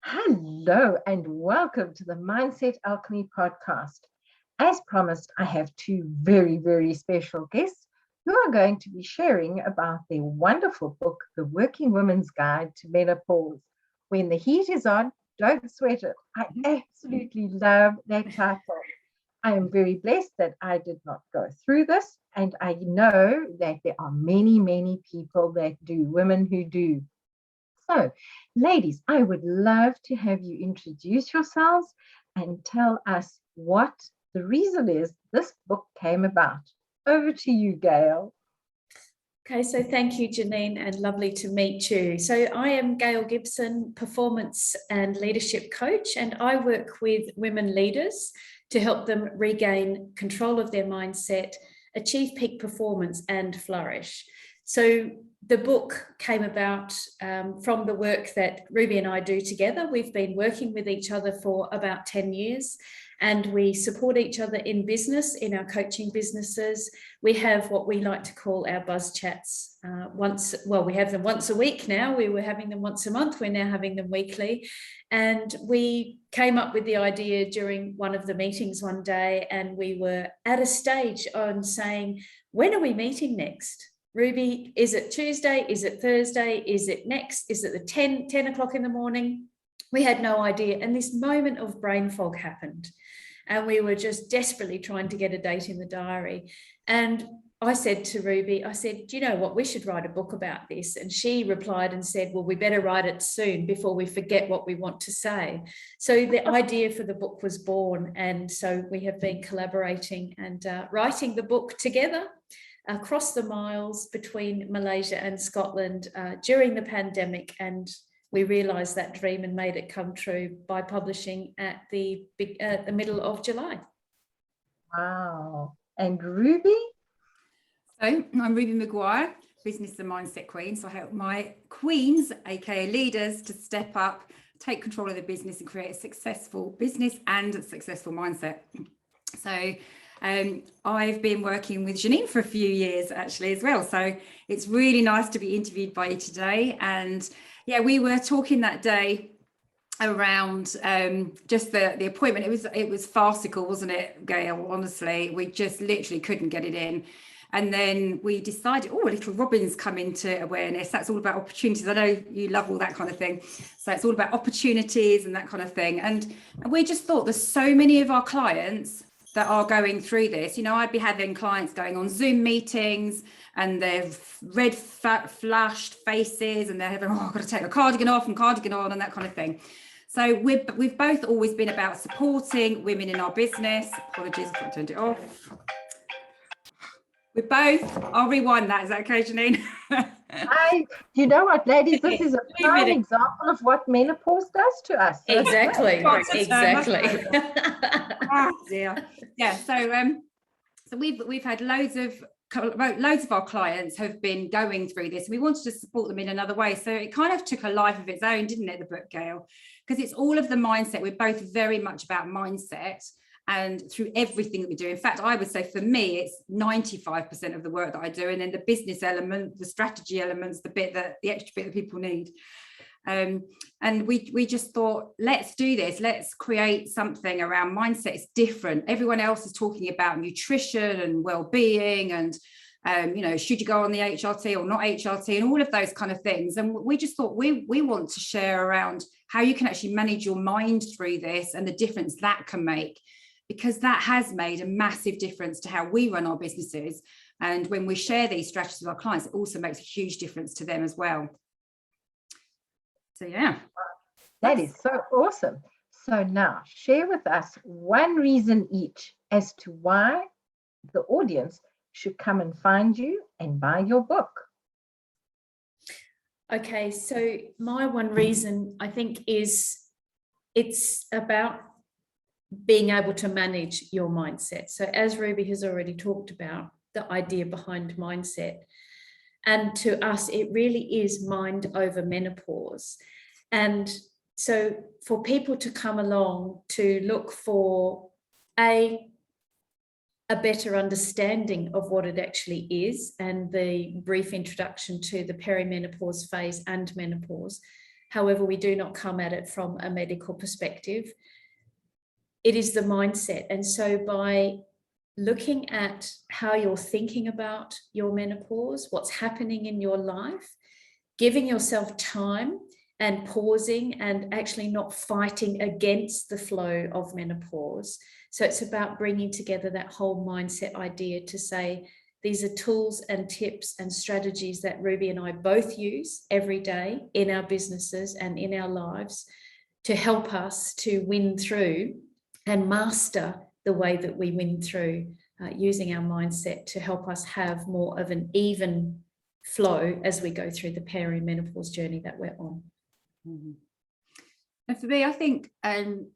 Hello and welcome to the Mindset Alchemy podcast. As promised, I have two very, very special guests who are going to be sharing about their wonderful book, The Working Woman's Guide to Menopause. When the heat is on, don't sweat it. I absolutely love that title. I am very blessed that I did not go through this, and I know that there are many, many people that do, women who do. So, ladies, I would love to have you introduce yourselves and tell us what the reason is this book came about. Over to you, Gail. Okay, so thank you, Janine, and lovely to meet you. So I am Gail Gibson, performance and leadership coach, and I work with women leaders to help them regain control of their mindset, achieve peak performance, and flourish. So the book came about from the work that Ruby and I do together. We've been working with each other for about 10 years, and we support each other in business, in our coaching businesses. We have what we like to call our buzz chats we have them once a week now. We were having them once a month. We're now having them weekly. And we came up with the idea during one of the meetings one day, and we were at a stage on saying, when are we meeting next? Ruby, is it Tuesday? Is it Thursday? Is it next? Is it the 10 o'clock in the morning? We had no idea. And this moment of brain fog happened. And we were just desperately trying to get a date in the diary. And I said to Ruby, do you know what? We should write a book about this. And she replied and said, well, we better write it soon before we forget what we want to say. So the idea for the book was born. And so we have been collaborating and writing the book together across the miles between Malaysia and Scotland during the pandemic, and we realised that dream and made it come true by publishing at the middle of July. Wow. And Ruby? So I'm Ruby McGuire, Business and Mindset Queen. So I help my queens, aka leaders, to step up, take control of the business and create a successful business and a successful mindset. So I've been working with Janine for a few years actually as well. So it's really nice to be interviewed by you today. And yeah, we were talking that day around just the appointment. It was farcical, wasn't it, Gail? Honestly, we just literally couldn't get it in. And then we decided, a little Robin's come into awareness. That's all about opportunities. I know you love all that kind of thing. So it's all about opportunities and that kind of thing. And we just thought there's so many of our clients that are going through this. I'd be having clients going on Zoom meetings and they've red flashed faces and they're having, I've got to take the cardigan off and cardigan on and that kind of thing. So we've both always been about supporting women in our business. Apologies if I turned it off. I'll rewind that. Is that okay, Janine? You know what, ladies, this is a prime example of what menopause does to us. So exactly. Yeah. So we've had loads of our clients have been going through this. We wanted to support them in another way. So it kind of took a life of its own, didn't it, the book, Gail? Because it's all of the mindset. We're both very much about mindset. And through everything that we do, in fact, I would say for me, it's 95% of the work that I do. And then the business element, the strategy elements, the extra bit that people need. And we just thought, let's do this. Let's create something around mindset. It's different. Everyone else is talking about nutrition and well-being and, should you go on the HRT or not HRT and all of those kind of things. And we just thought we want to share around how you can actually manage your mind through this and the difference that can make. Because that has made a massive difference to how we run our businesses. And when we share these strategies with our clients, it also makes a huge difference to them as well. So, yeah. That is so awesome. So now share with us one reason each as to why the audience should come and find you and buy your book. Okay, so my one reason I think is it's about being able to manage your mindset. So as Ruby has already talked about, the idea behind mindset. And to us, it really is mind over menopause. And so for people to come along to look for a better understanding of what it actually is and the brief introduction to the perimenopause phase and menopause However, we do not come at it from a medical perspective. It is the mindset. And so by looking at how you're thinking about your menopause, what's happening in your life, giving yourself time and pausing and actually not fighting against the flow of menopause. So it's about bringing together that whole mindset idea to say, these are tools and tips and strategies that Ruby and I both use every day in our businesses and in our lives to help us to win through and master the way that we win through, using our mindset to help us have more of an even flow as we go through the perimenopause journey that we're on. Mm-hmm. And for me, I think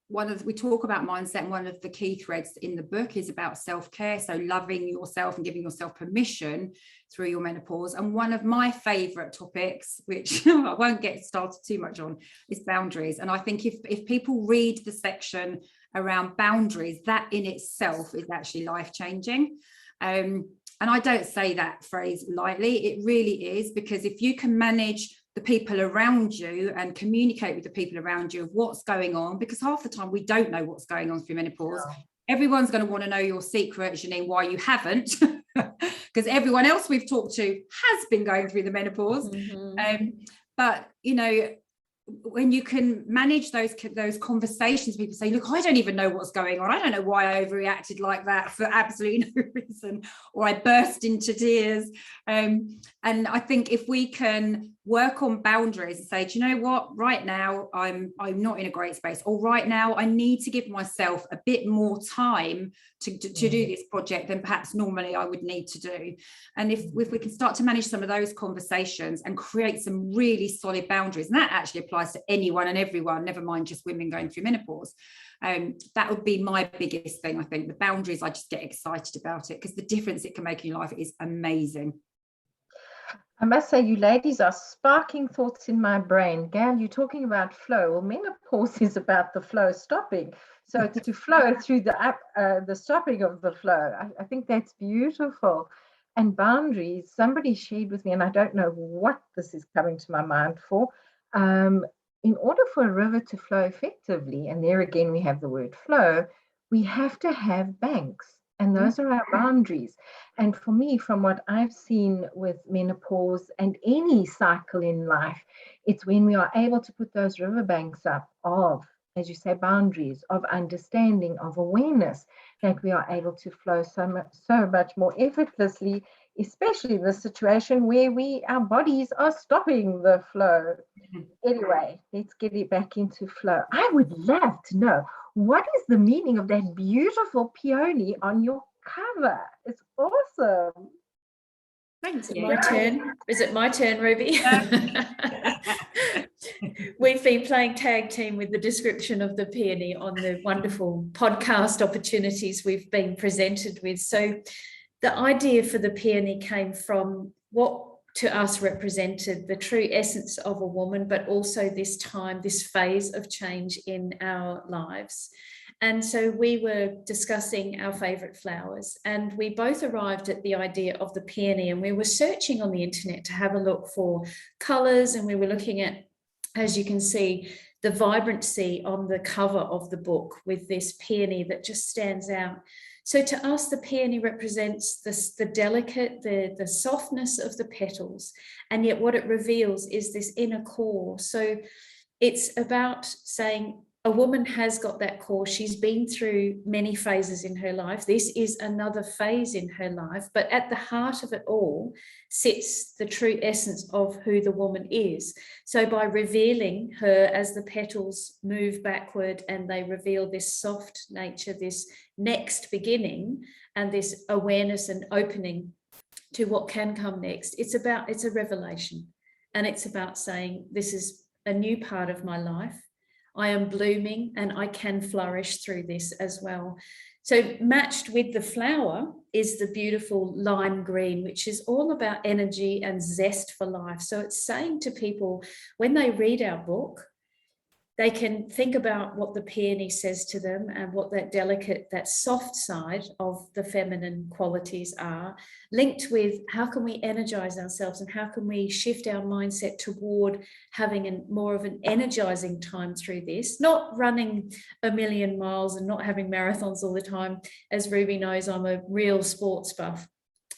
we talk about mindset, and one of the key threads in the book is about self-care. So loving yourself and giving yourself permission through your menopause. And one of my favorite topics, which I won't get started too much on, is boundaries. And I think if people read the section around boundaries, that in itself is actually life-changing. And I don't say that phrase lightly. It really is, because if you can manage the people around you and communicate with the people around you of what's going on, because half the time we don't know what's going on through menopause. No. Everyone's going to want to know your secret, Janine, why you haven't, because everyone else we've talked to has been going through the menopause. Mm-hmm. But you know, when you can manage those conversations, people say, look, I don't even know what's going on. I don't know why I overreacted like that for absolutely no reason, or I burst into tears. And I think if we can work on boundaries and say, do you know what, right now I'm not in a great space, or right now I need to give myself a bit more time to do this project than perhaps normally I would need to do. And if we can start to manage some of those conversations and create some really solid boundaries, and that actually applies to anyone and everyone, never mind just women going through menopause, that would be my biggest thing. I think the boundaries, I just get excited about it because the difference it can make in your life is amazing. I must say, you ladies are sparking thoughts in my brain. Gail, you're talking about flow. Well, menopause is about the flow stopping. So it's to flow through the stopping of the flow. I think that's beautiful. And boundaries, somebody shared with me, and I don't know what this is coming to my mind for. In order for a river to flow effectively, and there again we have the word flow, we have to have banks. And those are our boundaries. And for me, from what I've seen with menopause and any cycle in life, it's when we are able to put those riverbanks up of, as you say, boundaries, of understanding, of awareness, that we are able to flow so much more effortlessly, especially in the situation where our bodies are stopping the flow. Anyway, let's get it back into flow. I would love to know, what is the meaning of that beautiful peony on your cover? It's awesome. Thanks. My turn. Is it my turn, Ruby? We've been playing tag team with the description of the peony on the wonderful podcast opportunities we've been presented with. So the idea for the peony came from what to us represented the true essence of a woman, but also this phase of change in our lives. And so we were discussing our favorite flowers, and we both arrived at the idea of the peony, and we were searching on the internet to have a look for colors, and we were looking at, as you can see, the vibrancy on the cover of the book with this peony that just stands out. So to us, the peony represents the delicate, the softness of the petals, and yet what it reveals is this inner core. So it's about saying a woman has got that core. She's been through many phases in her life. This is another phase in her life, but at the heart of it all sits the true essence of who the woman is. So by revealing her as the petals move backward and they reveal this soft nature, this next beginning, and this awareness and opening to what can come next, it's a revelation. And it's about saying, this is a new part of my life. I am blooming and I can flourish through this as well. So matched with the flower is the beautiful lime green, which is all about energy and zest for life. So it's saying to people, when they read our book, they can think about what the peony says to them and what that delicate, that soft side of the feminine qualities are, linked with how can we energize ourselves and how can we shift our mindset toward having more of an energizing time through this, not running a million miles and not having marathons all the time. As Ruby knows, I'm a real sports buff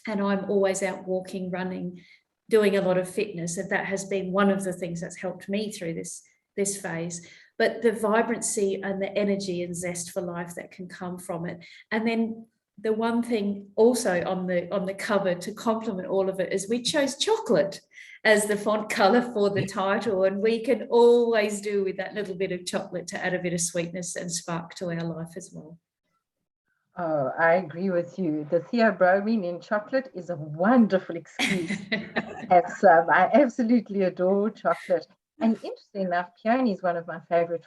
and I'm always out walking, running, doing a lot of fitness. And that has been one of the things that's helped me through this phase. But the vibrancy and the energy and zest for life that can come from it. And then the one thing also on the cover to complement all of it is we chose chocolate as the font color for the title, and we can always do with that little bit of chocolate to add a bit of sweetness and spark to our life as well. Oh, I agree with you. The theobromine in chocolate is a wonderful excuse to have some. I absolutely adore chocolate. And interesting enough, peony is one of my favorite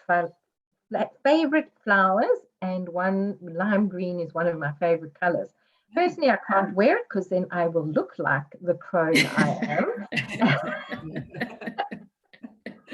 flowers, and one lime green is one of my favorite colors. Personally, I can't wear it because then I will look like the crone I am.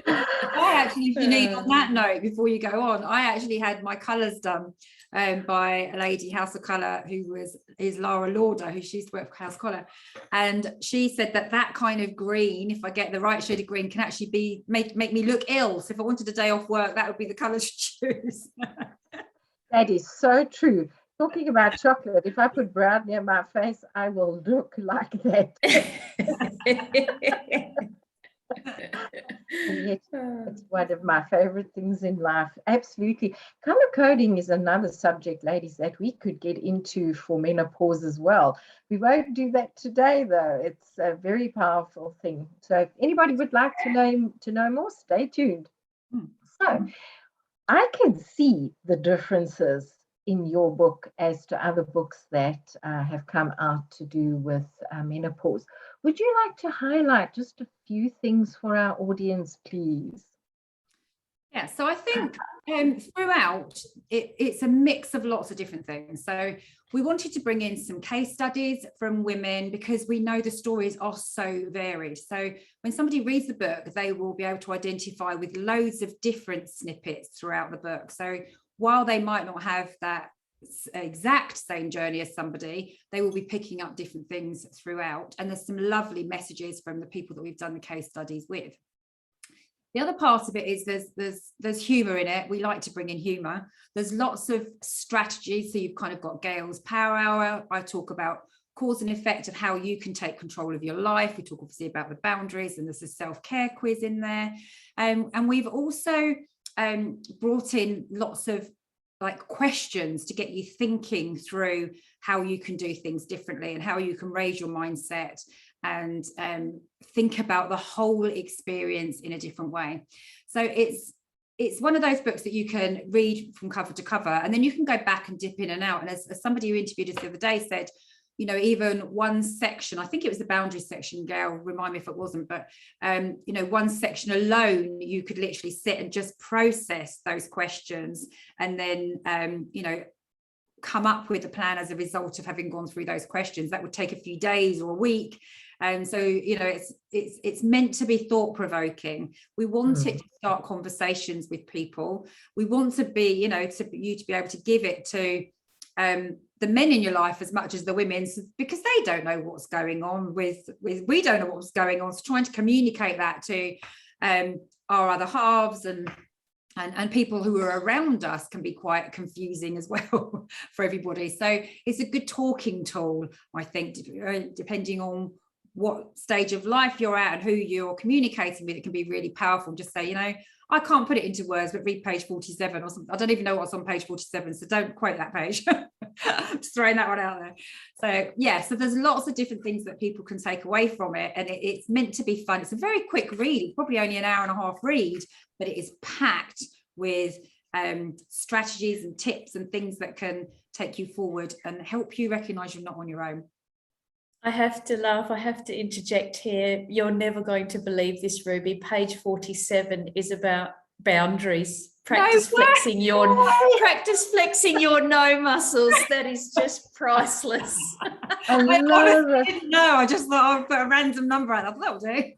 I actually, if you need, on that note, before you go on, I actually had my colours done by a lady, House of Colour, who is Lara Lauder, who she used to work for House Colour, and she said that kind of green, if I get the right shade of green, can actually make me look ill. So if I wanted a day off work, that would be the colour to choose. That is so true. Talking about chocolate, if I put brown near my face, I will look like that. And yet, it's one of my favorite things in life. Absolutely. Color coding is another subject, ladies, that we could get into for menopause as well. We won't do that today, though. It's a very powerful thing. So if anybody would like to know more, stay tuned. So I can see the differences in your book as to other books that have come out to do with menopause. Would you like to highlight just a few things for our audience, please? Yeah, so I think throughout, it's a mix of lots of different things. So we wanted to bring in some case studies from women because we know the stories are so varied. So when somebody reads the book, they will be able to identify with loads of different snippets throughout the book. So while they might not have that exact same journey as somebody, they will be picking up different things throughout. And there's some lovely messages from the people that we've done the case studies with. The other part of it is there's humor in it. We like to bring in humor. There's lots of strategies. So you've kind of got Gail's Power Hour. I talk about cause and effect of how you can take control of your life. We talk obviously about the boundaries, and there's a self-care quiz in there. And we've also brought in lots of questions to get you thinking through how you can do things differently and how you can raise your mindset and think about the whole experience in a different way. So it's one of those books that you can read from cover to cover, and then you can go back and dip in and out. And as somebody who interviewed us the other day said, you know, even one section, I think it was the boundary section, Gail, remind me if it wasn't, but, you know, one section alone, you could literally sit and just process those questions and then, you know, come up with a plan as a result of having gone through those questions. That would take a few days or a week. And so, you know, it's meant to be thought-provoking. We want it to start conversations with people. We want to be, you know, you to be able to give it to the men in your life as much as the women, because they don't know what's going on with we don't know what's going on. So trying to communicate that to our other halves and people who are around us can be quite confusing as well for everybody. So it's a good talking tool, I think, depending on what stage of life you're at and who you're communicating with. It can be really powerful. Just say, you know, I can't put it into words, but read page 47 or something. I don't even know what's on page 47, so don't quote that page. Just throwing that one out there. So yeah, so there's lots of different things that people can take away from it, and it's meant to be fun. It's a very quick read, probably only an hour and a half read, but it is packed with strategies and tips and things that can take you forward and help you recognize you're not on your own. I have to laugh. I have to interject here. You're never going to believe this, Ruby. Page 47 is about boundaries. Practice flexing your no muscles. That is just priceless. I love it. Didn't know. I just thought I'll put a random number out. That'll do.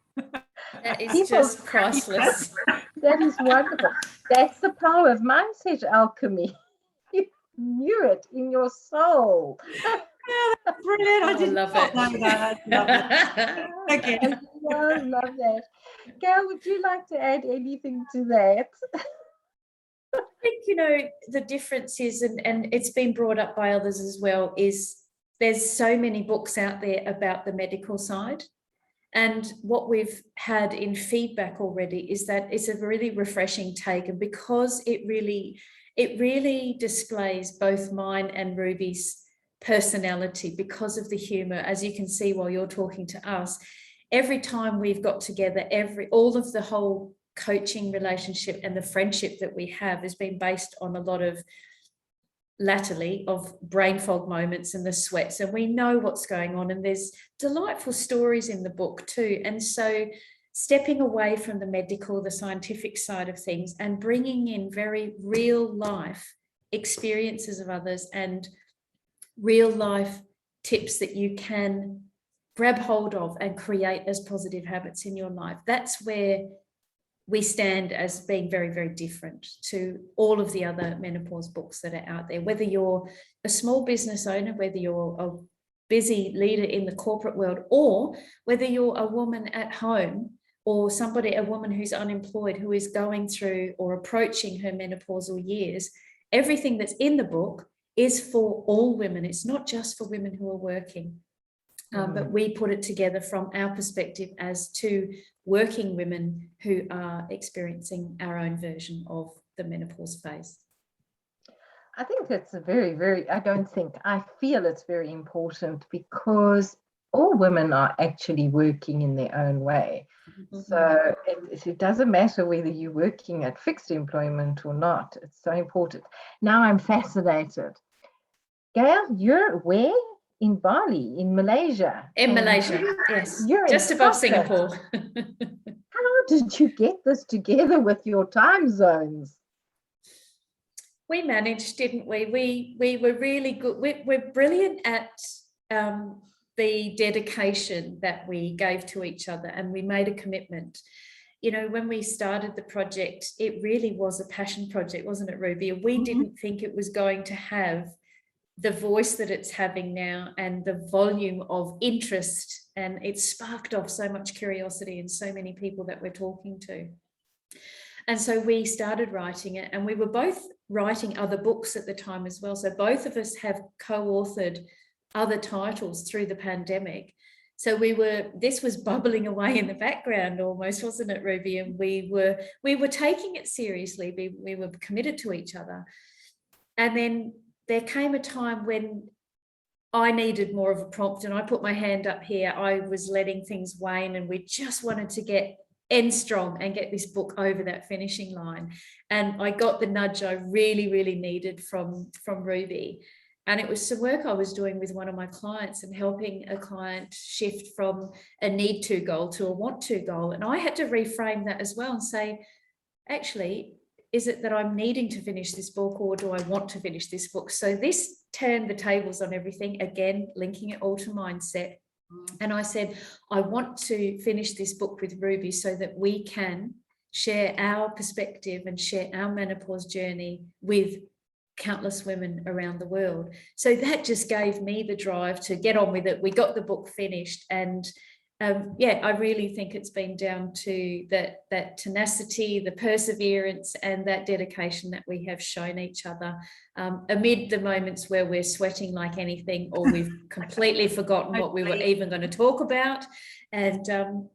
That is People- just priceless. That is wonderful. That's the power of mindset alchemy. You knew it in your soul. Brilliant. I Oh, did love not it. know that. Love it. Okay. I love that. Gail, would you like to add anything to that? I think, the difference is, and it's been brought up by others as well, is there's so many books out there about the medical side. And what we've had in feedback already is that it's a really refreshing take. And because it really displays both mine and Ruby's personality because of the humor, as you can see while you're talking to us, every time we've got together, all of the whole coaching relationship and the friendship that we have has been based on a lot of latterly of brain fog moments and the sweats, and we know what's going on, and there's delightful stories in the book too. And so stepping away from the medical, the scientific side of things, and bringing in very real life experiences of others and real life tips that you can grab hold of and create as positive habits in your life, that's where we stand as being very, very different to all of the other menopause books that are out there. Whether you're a small business owner, whether you're a busy leader in the corporate world, or whether you're a woman at home or a woman who's unemployed, who is going through or approaching her menopausal years, everything that's in the book is for all women. It's not just for women who are working. But we put it together from our perspective as two working women who are experiencing our own version of the menopause phase. I think it's I feel it's very important because all women are actually working in their own way. Mm-hmm. So it doesn't matter whether you're working at fixed employment or not. It's so important. Now I'm fascinated. Gail, you're where? In Bali, in Malaysia. In Malaysia, yes. You're just above Singapore. How did you get this together with your time zones? We managed, didn't we? We were really good. We're brilliant at the dedication that we gave to each other, and we made a commitment. When we started the project, it really was a passion project, wasn't it, Ruby? We didn't think it was going to have the voice that it's having now and the volume of interest, and it sparked off so much curiosity in so many people that we're talking to. And so we started writing it, and we were both writing other books at the time as well. So both of us have co-authored other titles through the pandemic. So this was bubbling away in the background almost, wasn't it, Ruby? And we were taking it seriously. We were committed to each other. And then there came a time when I needed more of a prompt, and I put my hand up here. I was letting things wane, and we just wanted to get end strong and get this book over that finishing line. And I got the nudge I really, really needed from Ruby. And it was some work I was doing with one of my clients and helping a client shift from a need to goal to a want to goal. And I had to reframe that as well and say, actually, is it that I'm needing to finish this book, or do I want to finish this book? So this turned the tables on everything, again, linking it all to mindset. And I said, I want to finish this book with Ruby so that we can share our perspective and share our menopause journey with countless women around the world. So that just gave me the drive to get on with it. We got the book finished, and I really think it's been down to that tenacity, the perseverance, and that dedication that we have shown each other amid the moments where we're sweating like anything, or we've completely forgotten what we were even going to talk about. And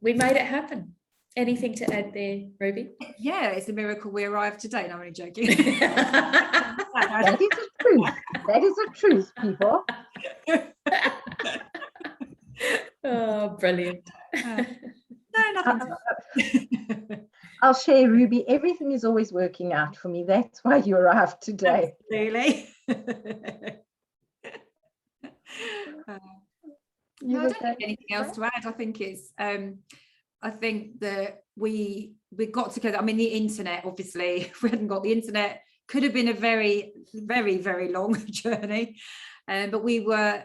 we made it happen. Anything to add there, Ruby? Yeah, it's a miracle we arrived today. No, I'm only joking. That is a truth. That is a truth, people. Oh, brilliant. No, nothing. I'll share, Ruby. Everything is always working out for me. That's why you arrived today. Absolutely. I don't have anything else to add. I think it's I think that we got together. I mean, the internet, obviously, if we hadn't got the internet, could have been a very, very, very long journey. But we were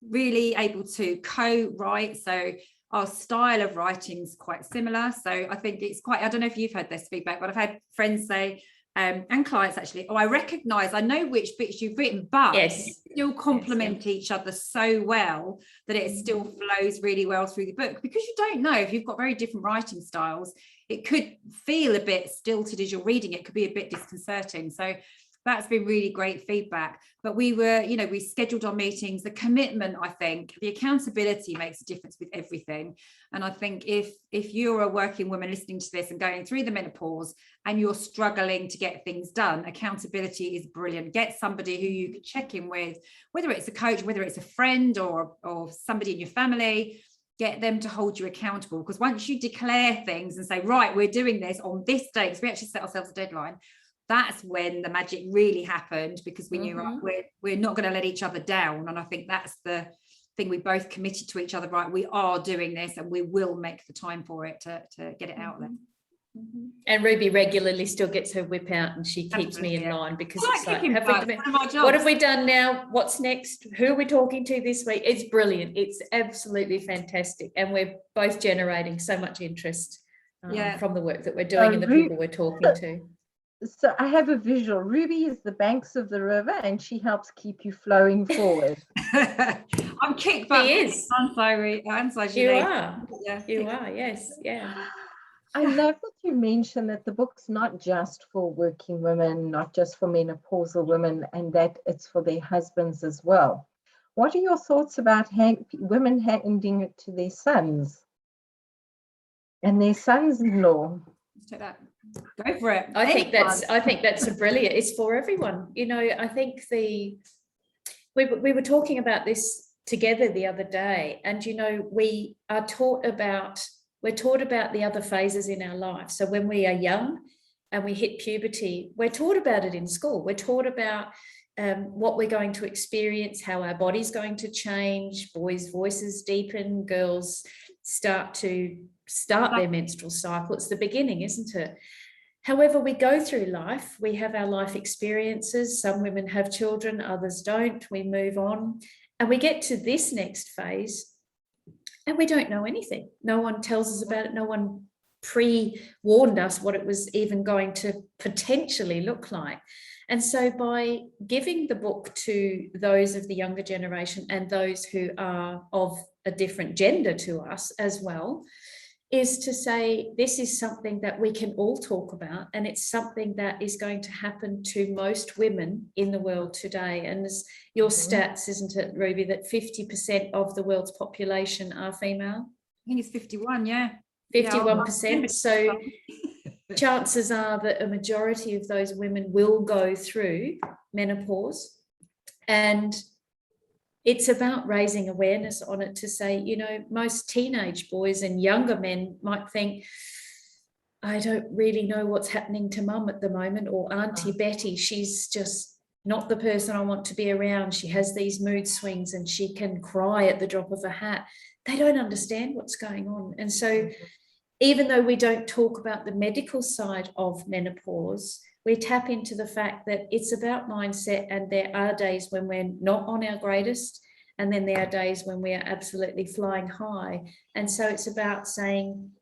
really able to co-write. So Our style of writing is quite similar. So I think it's quite, I don't know if you've had this feedback, but I've had friends say, and clients actually, I know which bits you've written, but yes, you still complement each other so well that it still flows really well through the book, because you don't know, if you've got very different writing styles, it could feel a bit stilted as you're reading it, could be a bit disconcerting. So that's been really great feedback. But we scheduled our meetings, the commitment, I think, the accountability makes a difference with everything. And I think if you're a working woman listening to this and going through the menopause and you're struggling to get things done, accountability is brilliant. Get somebody who you can check in with, whether it's a coach, whether it's a friend or somebody in your family. Get them to hold you accountable, because once you declare things and say, right, we're doing this on this date, because we actually set ourselves a deadline, that's when the magic really happened, because we knew, right, we're not going to let each other down. And I think that's the thing, we both committed to each other, right, we are doing this and we will make the time for it to get it out there. And Ruby regularly still gets her whip out and she keeps me in line, because it's like, what have we done now? What's next? Who are we talking to this week? It's brilliant. It's absolutely fantastic. And we're both generating so much interest from the work that we're doing and the people we're talking to. So I have a visual. Ruby is the banks of the river and she helps keep you flowing forward. I'm kicked back. She is. I'm sorry. You are. Yeah. You are, yes. Yeah. I love that you mentioned that the book's not just for working women, not just for menopausal women, and that it's for their husbands as well. What are your thoughts about women handing it to their sons and their sons-in-law? Let's take that. Go for it. I think that's a brilliant. It's for everyone. I think we were talking about this together the other day, and we're taught about the other phases in our life. So when we are young and we hit puberty, we're taught about it in school. We're taught about what we're going to experience, how our body's going to change, boys' voices deepen, girls start their menstrual cycle. It's the beginning, isn't it? However, we go through life, we have our life experiences. Some women have children, others don't. We move on and we get to this next phase and we don't know anything. No one tells us about it. No one pre-warned us what it was even going to potentially look like. And so by giving the book to those of the younger generation and those who are of a different gender to us as well, is to say this is something that we can all talk about, and it's something that is going to happen to most women in the world today. And as your stats, isn't it, Ruby, that 50% of the world's population are female? I think it's 51, yeah. 51%. So chances are that a majority of those women will go through menopause, and it's about raising awareness on it to say, most teenage boys and younger men might think, I don't really know what's happening to mum at the moment, or Auntie Betty, she's just not the person I want to be around. She has these mood swings and she can cry at the drop of a hat. They don't understand what's going on. And so even though we don't talk about the medical side of menopause, we tap into the fact that it's about mindset, and there are days when we're not on our greatest, and then there are days when we are absolutely flying high. And so it's about saying,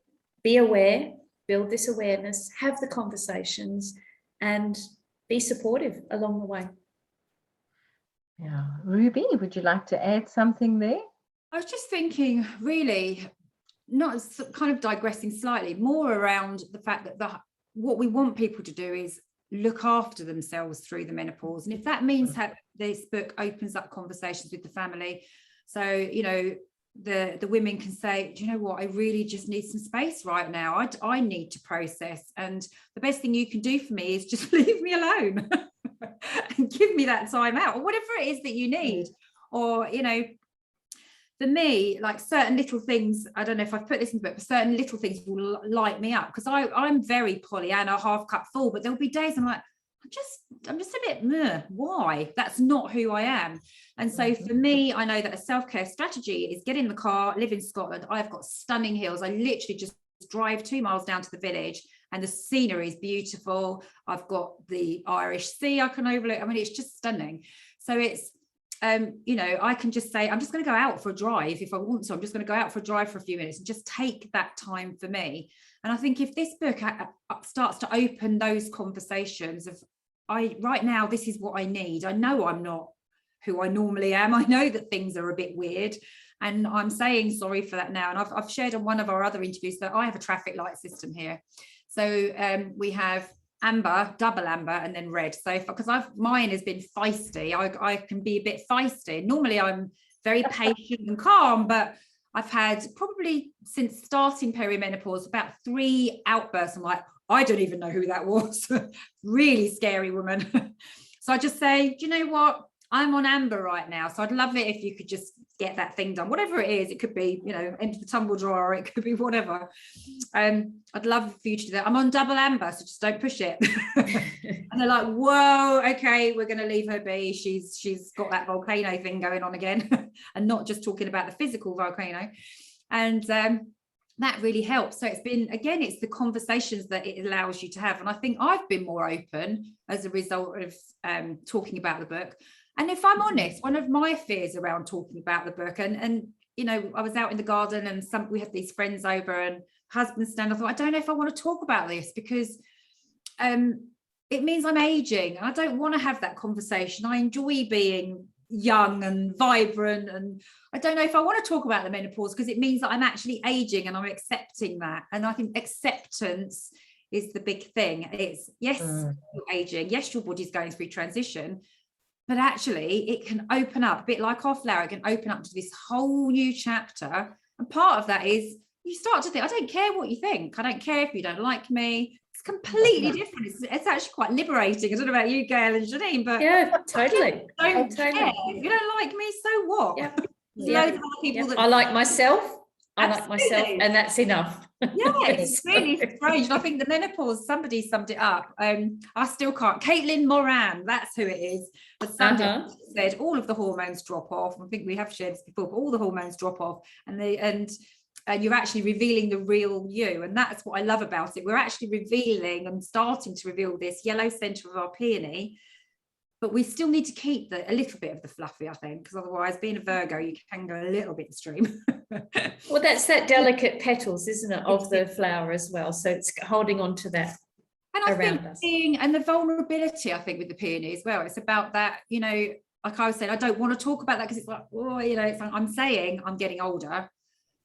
be aware, build this awareness, have the conversations, and be supportive along the way. Yeah. Ruby, would you like to add something there? I was just thinking, really, not kind of digressing slightly, more around the fact that what we want people to do is look after themselves through the menopause. And if that means that this book opens up conversations with the family, so the women can say, do you know what, I really just need some space right now. I need to process, and the best thing you can do for me is just leave me alone and give me that time out, or whatever it is that you need. Or for me, like certain little things, I don't know if I've put this in the book, but certain little things will light me up, because I'm very Pollyanna, half cup full, but there'll be days I'm like, I'm just a bit, why? That's not who I am. And so for me, I know that a self-care strategy is get in the car, live in Scotland. I've got stunning hills. I literally just drive 2 miles down to the village and the scenery is beautiful. I've got the Irish Sea I can overlook. I mean, it's just stunning. So it's you know, I can just say, I'm just going to go out for a drive if I want to. I'm just going to go out for a drive for a few minutes and just take that time for me. And I think if this book starts to open those conversations of, right now, this is what I need. I know I'm not who I normally am. I know that things are a bit weird. And I'm saying sorry for that now. And I've shared on one of our other interviews that I have a traffic light system here. So we have amber, double amber, and then red. So because mine has been feisty, I can be a bit feisty. Normally I'm very patient and calm, but I've had probably since starting perimenopause about 3 outbursts. I'm like, I don't even know who that was. Really scary woman. So I just say, do you know what? I'm on amber right now. So I'd love it if you could just get that thing done, whatever it is. It could be, you know, into the tumble dryer, it could be whatever. I'd love for you to do that. I'm on double amber, so just don't push it. And they're like, whoa, okay, we're going to leave her be. She's got that volcano thing going on again, and not just talking about the physical volcano. And that really helps. So it's been, again, it's the conversations that it allows you to have. And I think I've been more open as a result of talking about the book. And if I'm honest, one of my fears around talking about the book, and you know, I was out in the garden and we had these friends over and husband stand. I thought, I don't know if I want to talk about this because it means I'm aging. And I don't want to have that conversation. I enjoy being young and vibrant, and I don't know if I want to talk about the menopause because it means that I'm actually aging and I'm accepting that. And I think acceptance is the big thing. It's yes, you're aging, yes, your body's going through transition, but actually it can open up, a bit like our flower, it can open up to this whole new chapter. And part of that is you start to think, I don't care what you think. I don't care if you don't like me. It's completely different. It's actually quite liberating. I don't know about you, Gail and Janine, but yeah, totally. Don't care. If you don't like me, so what? Yeah. Loads of other people that I like myself. I like Absolutely. myself, and that's enough. Yeah, it's really strange. And I think the menopause, somebody summed it up. I still can't. Caitlin Moran, that's who it is. But somebody said all of the hormones drop off. I think we have shared this before, but all the hormones drop off, and you're actually revealing the real you. And that's what I love about it. We're actually revealing and starting to reveal this yellow center of our peony. But we still need to keep a little bit of the fluffy, I think, because otherwise, being a Virgo, you can go a little bit extreme. Well, that's that delicate petals, isn't it, of the flower as well. So it's holding on to that. And I think and the vulnerability, I think, with the peony as well. It's about that, you know, like I was saying, I don't want to talk about that because it's like, oh, you know, it's like I'm saying I'm getting older.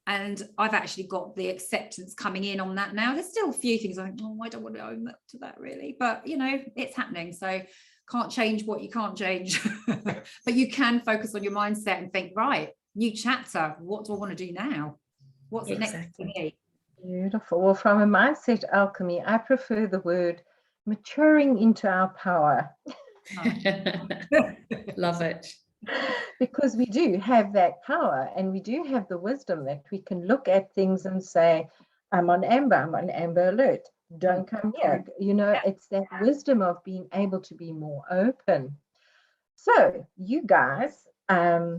And I've actually got the acceptance coming in on that now. There's still a few things I think, oh, I don't want to own that to that really. But, you know, it's happening. So can't change what you can't change. But you can focus on your mindset and think, right, new chapter. What do I want to do now? What's the next for me? Beautiful. Well, from a mindset alchemy, I prefer the word maturing into our power. Love it. Because we do have that power and we do have the wisdom that we can look at things and say, I'm on amber alert. Don't come here. You know, it's that wisdom of being able to be more open. So you guys, I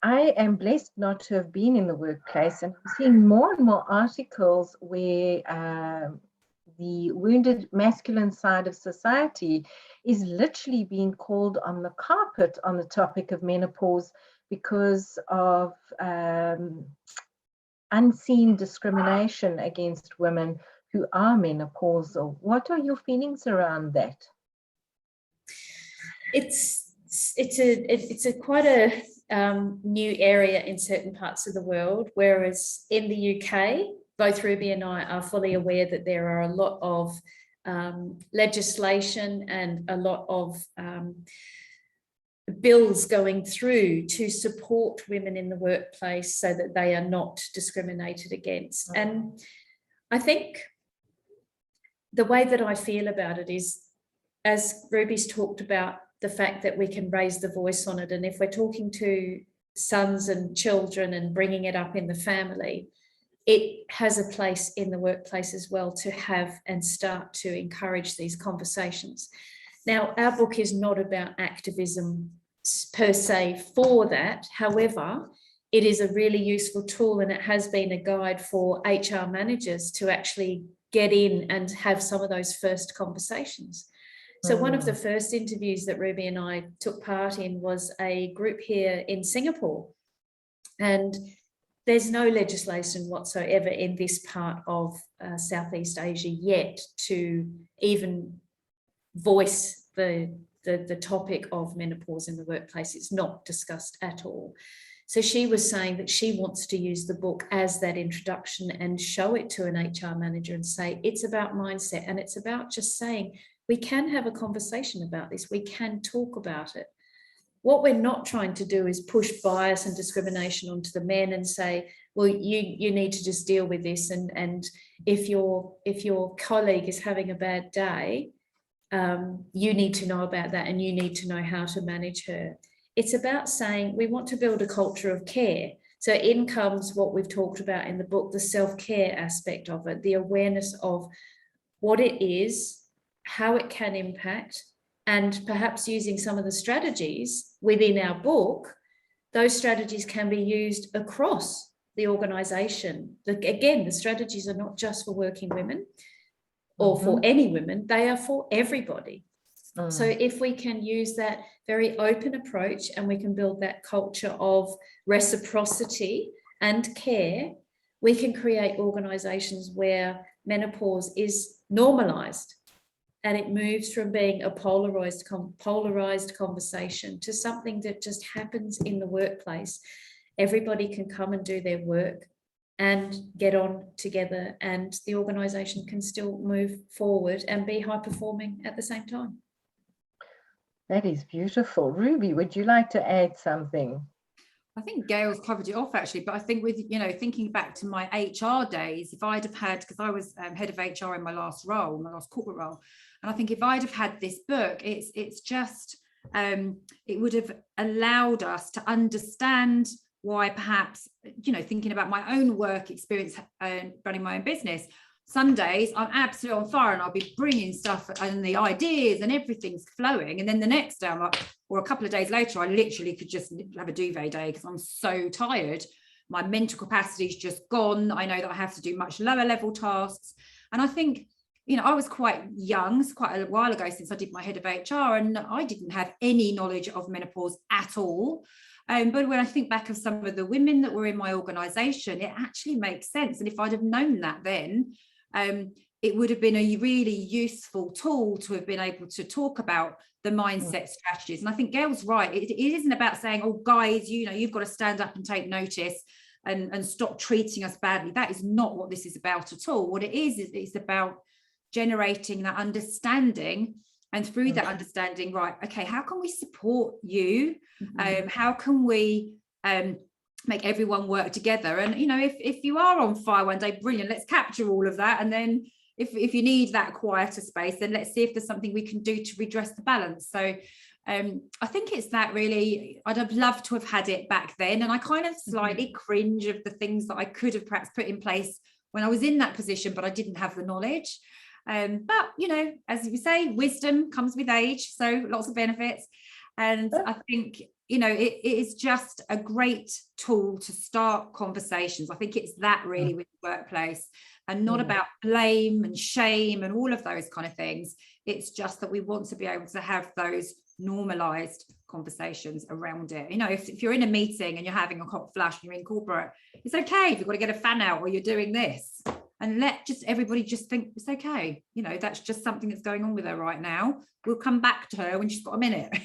am blessed not to have been in the workplace, and I'm seeing more and more articles where the wounded masculine side of society is literally being called on the carpet on the topic of menopause because of unseen discrimination against women who are menopausal. What are your feelings around that? It's a quite a new area in certain parts of the world, whereas in the UK, both Ruby and I are fully aware that there are a lot of legislation and a lot of bills going through to support women in the workplace so that they are not discriminated against. And I think the way that I feel about it is, as Ruby's talked about, the fact that we can raise the voice on it. And if we're talking to sons and children and bringing it up in the family, it has a place in the workplace as well to have and start to encourage these conversations. Now, our book is not about activism per se for that. However, it is a really useful tool, and it has been a guide for HR managers to actually get in and have some of those first conversations. So one of the first interviews that Ruby and I took part in was a group here in Singapore. And there's no legislation whatsoever in this part of Southeast Asia yet to even voice the topic of menopause in the workplace. It's not discussed at all. So she was saying that she wants to use the book as that introduction and show it to an HR manager and say, it's about mindset, and it's about just saying, we can have a conversation about this. We can talk about it. What we're not trying to do is push bias and discrimination onto the men and say, well, you need to just deal with this. And if your colleague is having a bad day, you need to know about that and you need to know how to manage her. It's about saying we want to build a culture of care. So in comes what we've talked about in the book, the self-care aspect of it, the awareness of what it is, how it can impact, and perhaps using some of the strategies within our book. Those strategies can be used across the organisation. Again, the strategies are not just for working women or for any women, they are for everybody. So if we can use that very open approach and we can build that culture of reciprocity and care, we can create organisations where menopause is normalised. And it moves from being a polarized conversation to something that just happens in the workplace. Everybody can come and do their work and get on together, and the organisation can still move forward and be high performing at the same time. That is beautiful. Ruby, would you like to add something? I think Gail's covered it off actually, but I think with, thinking back to my HR days, if I'd have had, because I was head of HR in my last corporate role, and I think if I'd have had this book, it's just, it would have allowed us to understand why perhaps, thinking about my own work experience running my own business, some days I'm absolutely on fire and I'll be bringing stuff and the ideas and everything's flowing. And then the next day I'm like, or a couple of days later, I literally could just have a duvet day because I'm so tired. My mental capacity is just gone. I know that I have to do much lower level tasks. And I think, I was quite young, it's quite a while ago since I did my head of HR, and I didn't have any knowledge of menopause at all. But when I think back of some of the women that were in my organisation, it actually makes sense. And if I'd have known that then, it would have been a really useful tool to have been able to talk about the mindset strategies. And I think Gail's right. It isn't about saying, oh, guys, you've got to stand up and take notice and stop treating us badly. That is not what this is about at all. What it is it's about generating that understanding, and through that understanding, right, okay, how can we support you? How can we make everyone work together? And if you are on fire one day, brilliant, let's capture all of that. And then if you need that quieter space, then let's see if there's something we can do to redress the balance. So I think it's that really, I'd have loved to have had it back then, and I kind of slightly cringe of the things that I could have perhaps put in place when I was in that position, but I didn't have the knowledge. But as you say, wisdom comes with age, so lots of benefits. And I think it is just a great tool to start conversations. I think it's that really with the workplace, and not about blame and shame and all of those kind of things. It's just that we want to be able to have those normalized conversations around it. If you're in a meeting and you're having a hot flash and you're in corporate, it's okay if you've got to get a fan out or you're doing this, and let just everybody just think it's okay. That's just something that's going on with her right now. We'll come back to her when she's got a minute.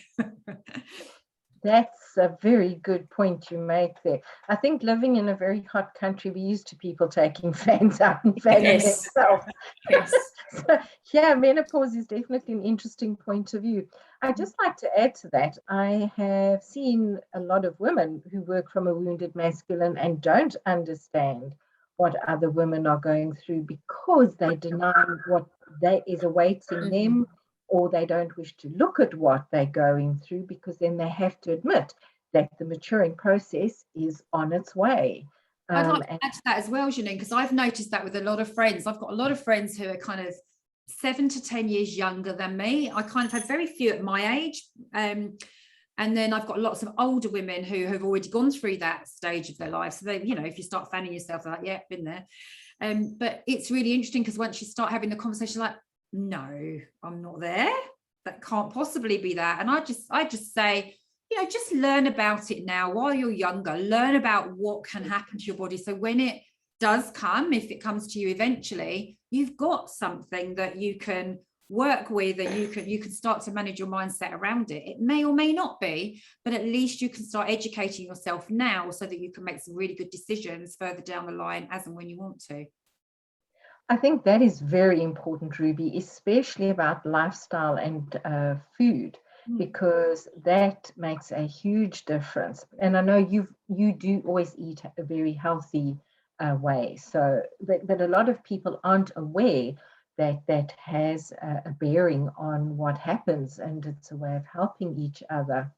That's a very good point you make there. I think living in a very hot country, we're used to people taking fans out and fanning themselves. Yes. So, yeah, menopause is definitely an interesting point of view. I'd just like to add to that. I have seen a lot of women who work from a wounded masculine and don't understand what other women are going through because they deny what is awaiting them, or they don't wish to look at what they're going through, because then they have to admit that the maturing process is on its way. I'd like to add to that as well, Janine, because I've noticed that with a lot of friends. I've got a lot of friends who are kind of 7 to 10 years younger than me. I kind of had very few at my age. And then I've got lots of older women who have already gone through that stage of their life. So they, if you start fanning yourself, they're like, yeah, been there. But it's really interesting because once you start having the conversation, like, no, I'm not there. that can't possibly be that. And I just say, just learn about it now while you're younger. Learn about what can happen to your body, so when it does come, if it comes to you eventually, you've got something that you can work with, and you can start to manage your mindset around it. It may or may not be, but at least you can start educating yourself now so that you can make some really good decisions further down the line as and when you want to. I think that is very important, Ruby, especially about lifestyle and food, because that makes a huge difference. And I know you do always eat a very healthy way, so but a lot of people aren't aware that has a bearing on what happens, and it's a way of helping each other.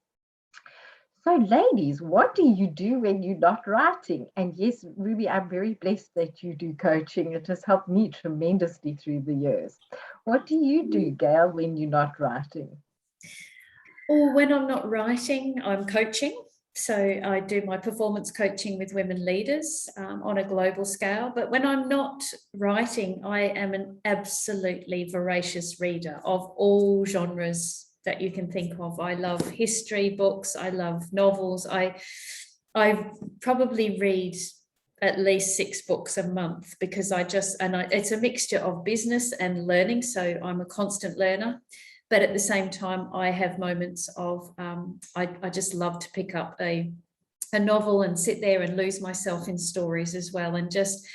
So, ladies, what do you do when you're not writing? And yes, Ruby, I'm very blessed that you do coaching. It has helped me tremendously through the years. What do you do, Gail, when you're not writing? Or when I'm not writing, I'm coaching. So I do my performance coaching with women leaders on a global scale. But when I'm not writing, I am an absolutely voracious reader of all genres that you can think of. I love history books. I love novels. I probably read at least 6 books a month, because it's a mixture of business and learning. So I'm a constant learner. But at the same time, I have moments of, I just love to pick up a novel and sit there and lose myself in stories as well, and just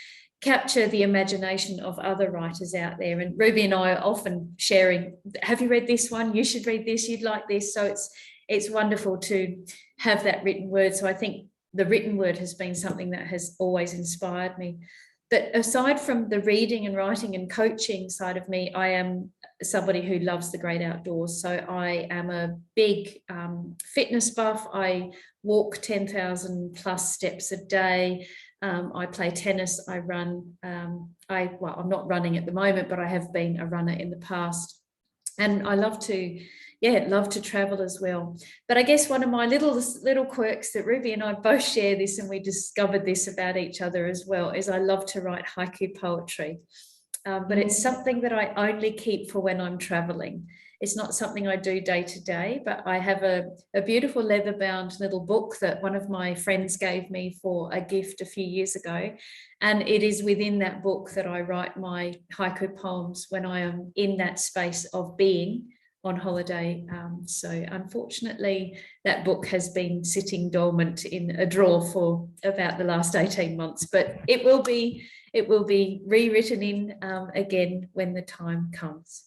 capture the imagination of other writers out there. And Ruby and I are often sharing, have you read this one? You should read this, you'd like this. So it's wonderful to have that written word. So I think the written word has been something that has always inspired me. But aside from the reading and writing and coaching side of me, I am somebody who loves the great outdoors. So I am a big fitness buff. I walk 10,000 plus steps a day. I play tennis. I run. I'm not running at the moment, but I have been a runner in the past. And I love to travel as well. But I guess one of my little quirks that Ruby and I both share this, and we discovered this about each other as well, is I love to write haiku poetry. But it's something that I only keep for when I'm traveling. It's not something I do day to day, but I have a beautiful leather-bound little book that one of my friends gave me for a gift a few years ago. And it is within that book that I write my haiku poems when I am in that space of being on holiday. So unfortunately, that book has been sitting dormant in a drawer for about the last 18 months, but it will be rewritten in again when the time comes.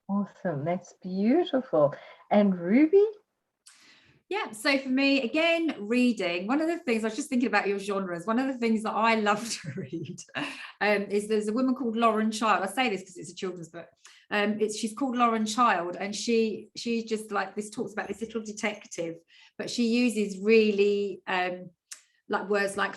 Awesome. That's beautiful. And Ruby? Yeah, so for me, again, reading, one of the things, I was just thinking about your genres, one of the things that I love to read is there's a woman called Lauren Child. I say this because it's a children's book. She's called Lauren Child, and she just like this, talks about this little detective, but she uses really like words like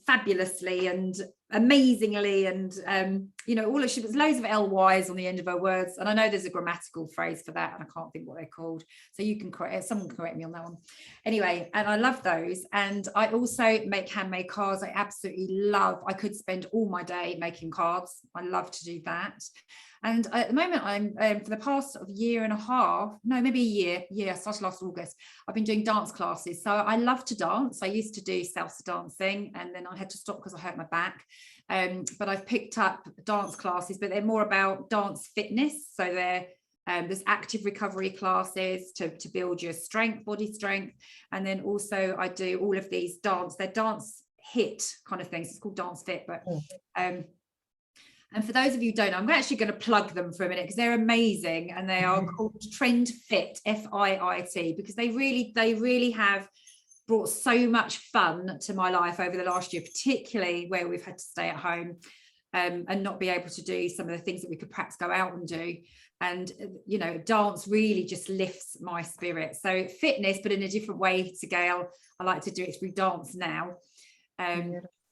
fabulously and amazingly, and she was loads of LYs on the end of her words, and I know there's a grammatical phrase for that and I can't think what they're called, so you can someone can correct me on that one. Anyway, and I love those. And I also make handmade cards. I absolutely love, I could spend all my day making cards. I love to do that. And at the moment, I'm for the past year and a half, no, maybe a year, I started last August, I've been doing dance classes. So I love to dance. I used to do salsa dancing, and then I had to stop because I hurt my back. But I've picked up dance classes, but they're more about dance fitness. So there's active recovery classes to build your strength, body strength. And then also I do all of these they're dance hit kind of things. It's called Dance Fit, but and for those of you who don't know, I'm actually going to plug them for a minute because they're amazing, and they are called Trend Fit, FIIT, because they really have brought so much fun to my life over the last year, particularly where we've had to stay at home and not be able to do some of the things that we could perhaps go out and do. And, dance really just lifts my spirit. So fitness, but in a different way to Gail. I like to do it through dance now.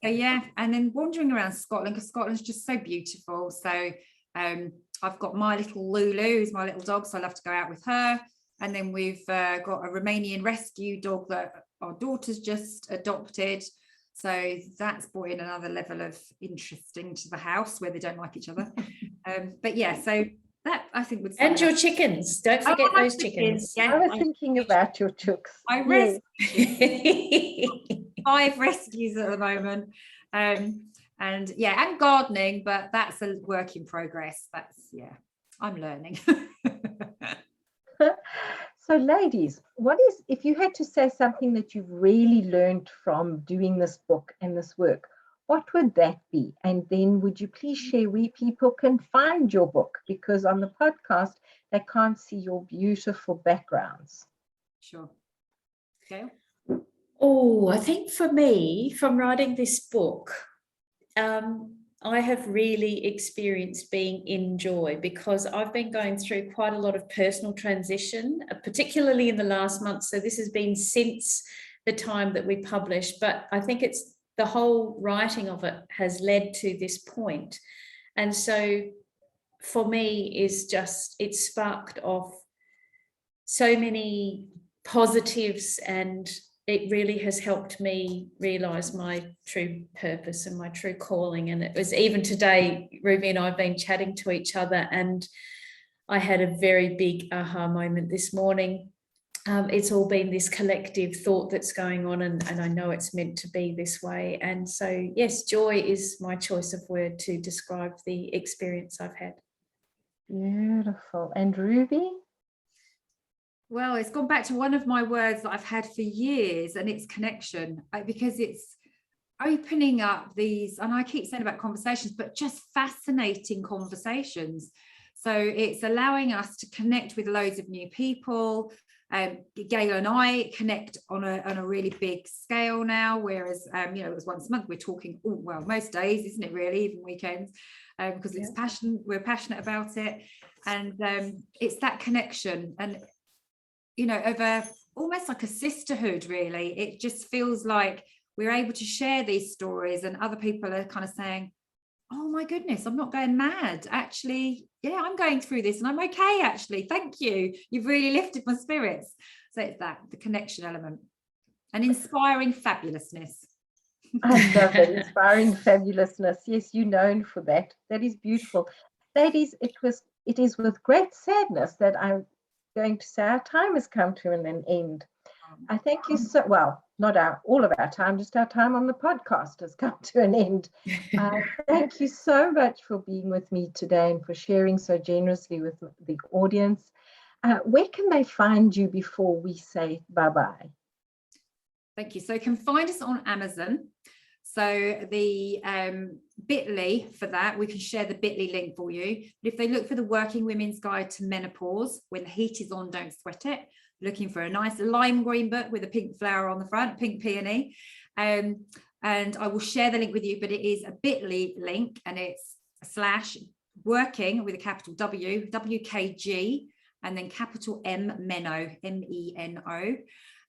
So yeah, and then wandering around Scotland, because Scotland's just so beautiful. So I've got my little Lulu, who's my little dog, so I love to go out with her. And then we've got a Romanian rescue dog that our daughter's just adopted. So that's brought in another level of interesting to the house where they don't like each other. But yeah, so That I think would. And your chickens. Don't forget my those chickens. Yeah, I was thinking about your chooks. I Yes. rescue 5 rescues at the moment. And yeah, and gardening, but that's a work in progress. I'm learning. So ladies, if you had to say something that you've really learned from doing this book and this work, what would that be? And then would you please share where people can find your book? Because on the podcast, they can't see your beautiful backgrounds. Sure. Okay. Oh, I think for me, from writing this book, I have really experienced being in joy, because I've been going through quite a lot of personal transition, particularly in the last month. So this has been since the time that we published, but I think it's the whole writing of it has led to this point. And so for me it sparked off so many positives, and it really has helped me realize my true purpose and my true calling. And it was even today, Ruby and I have been chatting to each other, and I had a very big aha moment this morning. It's all been this collective thought that's going on, and I know it's meant to be this way. And so, yes, joy is my choice of word to describe the experience I've had. Beautiful. And Ruby? Well, it's gone back to one of my words that I've had for years, and it's connection, because it's opening up these, and I keep saying about conversations, but just fascinating conversations. So it's allowing us to connect with loads of new people. Gail and I connect on a really big scale now, whereas it was once a month. We're talking most days, isn't it, really, even weekends, because it's passion. We're passionate about it, and it's that connection, and of almost like a sisterhood, really. It just feels like we're able to share these stories, and other people are kind of saying, oh my goodness, I'm not going mad. Actually, yeah, I'm going through this and I'm okay, actually. Thank you. You've really lifted my spirits. So it's the connection element and inspiring fabulousness. I love it. Inspiring fabulousness. Yes, you're known for that. That is beautiful. Ladies, it is with great sadness that I'm going to say our time has come to an end. I thank you so well, not all of our time, just our time on the podcast has come to an end. Thank you so much for being with me today and for sharing so generously with the audience. Where can they find you before we say bye-bye? Thank you. So you can find us on Amazon. So the bit.ly for that, we can share the bit.ly link for you. But if they look for the Working Women's Guide to Menopause, when the heat is on, don't sweat it. Looking for a nice lime green book with a pink flower on the front, pink peony. And I will share the link with you, but it is a bit.ly link, and it's /working with a capital W, WKG, and then capital M, Meno, MENO.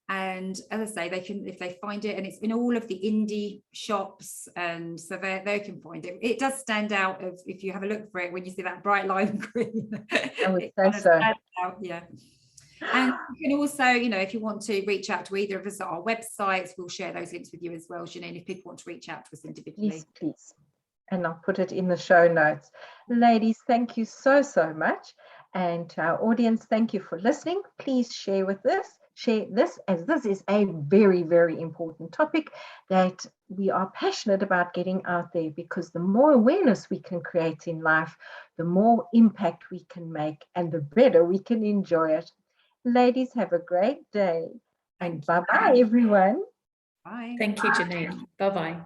And as I say, they can, if they find it, and it's in all of the indie shops, and so they can find it. It does stand out if you have a look for it when you see that bright lime green. I would say so. Yeah. And you can also, if you want to reach out to either of us at our websites, we'll share those links with you as well, Janine, if people want to reach out to us individually. Yes, please. And I'll put it in the show notes. Ladies, thank you so much. And to our audience, thank you for listening. Please share this, as this is a very, very important topic that we are passionate about getting out there, because the more awareness we can create in life, the more impact we can make, and the better we can enjoy it. Ladies, have a great day, and bye-bye, everyone. Bye. Thank you, Janine. Bye-bye.